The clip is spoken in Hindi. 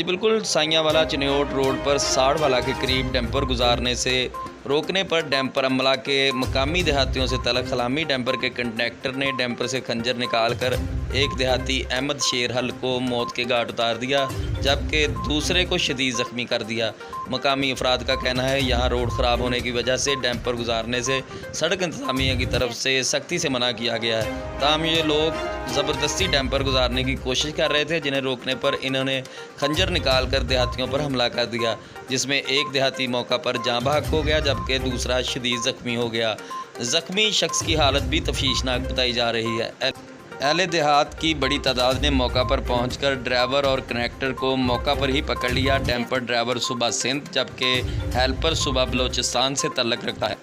जी बिल्कुल, साइयाँवाला चिन्योट रोड पर साड़वाला के करीब डंपर गुजारने से रोकने पर डंपर अमला के मकामी देहातियों से तलब खलामी। डंपर के कंडक्टर ने डंपर से खंजर निकालकर एक देहाती अहमद शेर हल को मौत के घाट उतार दिया, जबकि दूसरे को शदीद ज़ख्मी कर दिया। मकामी अफराद का कहना है यहाँ रोड ख़राब होने की वजह से डंपर गुजारने से सड़क इंतज़ामिया की तरफ से सख्ती से मना किया गया है। ताहम ये लोग ज़बरदस्ती डंपर गुजारने की कोशिश कर रहे थे, जिन्हें रोकने पर इन्होंने खंजर निकालकर देहातियों पर हमला कर दिया, जिसमें एक देहाती मौका पर जाँ बहक हो गया जबकि दूसरा शदीद ज़ख्मी हो गया। ज़ख्मी शख्स की हालत भी तफवीशनाक बताई जा रही है। अहले देहात की बड़ी तादाद ने मौका पर पहुंचकर ड्राइवर और कनेक्टर को मौका पर ही पकड़ लिया। डंपर ड्राइवर सुबह सिंध जबकि हेल्पर सुबह बलोचिस्तान से तल्लक रखता है।